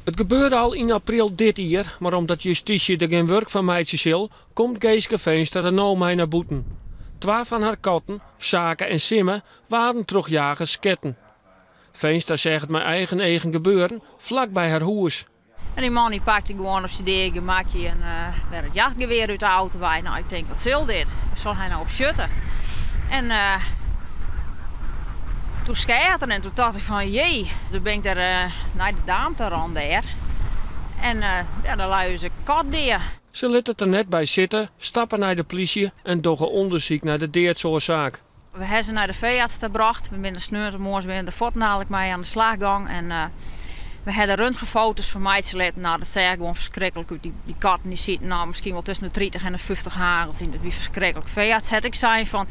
Het gebeurde al in april dit jaar, maar omdat justitie er geen werk van meidje wil, komt Geeske Veenstra er nou mee naar boeten. 2 van haar katten, Zaken en Simme, waren terugjagers sketten. Veenstra zegt het mijn eigen gebeuren, vlak bij haar huis. En die man die pakte gewoon op zijn degen, maakte en werd het jachtgeweer uit de auto bij. Nou, ik denk, wat zal dit? Zal hij nou op schutten? En toen schaaterde en toen dacht ik van, jee, toen ben ik er naar de daamterrand daar. En dan luizen ze kat neer. Ze liet het er net bij zitten, stappen naar de politie en doen onderzoek naar de deertsoorzaak. We hebben ze naar de veearts gebracht. We zijn de sneurtemoors weer in de fortnadelijk mee aan de slaggang. En we hebben röntgenfoto's van meidje. Nou, dat zei gewoon verschrikkelijk. Die katten die zitten nou, misschien wel tussen de 30 en de 50 hagels in. Dat is verschrikkelijk. Veearts had ik zei van,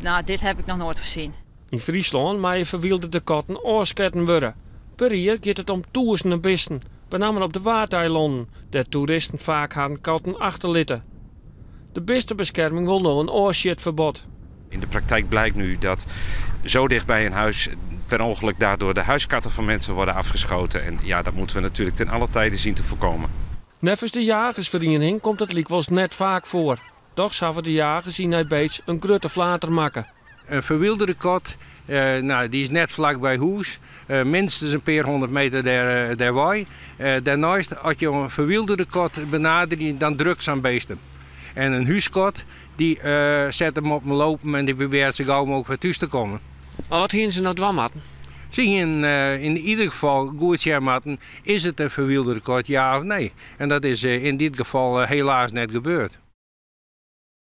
nou, dit heb ik nog nooit gezien. In Friesland maaien verwilderde katten oorsketten worden. Per jaar gaat het om duizenden beesten, met name op de Waardeilanden, daar toeristen vaak hun katten achterlitten. De beestenbescherming wil nou een oorschitverbod. In de praktijk blijkt nu dat zo dicht bij een huis per ongeluk daardoor de huiskatten van mensen worden afgeschoten. En ja, dat moeten we natuurlijk ten alle tijde zien te voorkomen. Nevens de jagersvereniging komt het likwijls net vaak voor. Toch zouden de jagers in het beets een grote flater maken. Een verwilderde kat, die is net vlak bij huis, minstens een paar 100 meter daarwaai. Daarnaast, als je een verwilderde kat benadert, dan drukt ze aan beesten. En een huiskat, die zet hem op me lopen en die probeert zo gauw mogelijk weer thuis te komen. Maar wat gingen ze nou dwammatten? Ze gingen in ieder geval goed schermatten, is het een verwilderde kat, ja of nee? En dat is in dit geval helaas net gebeurd.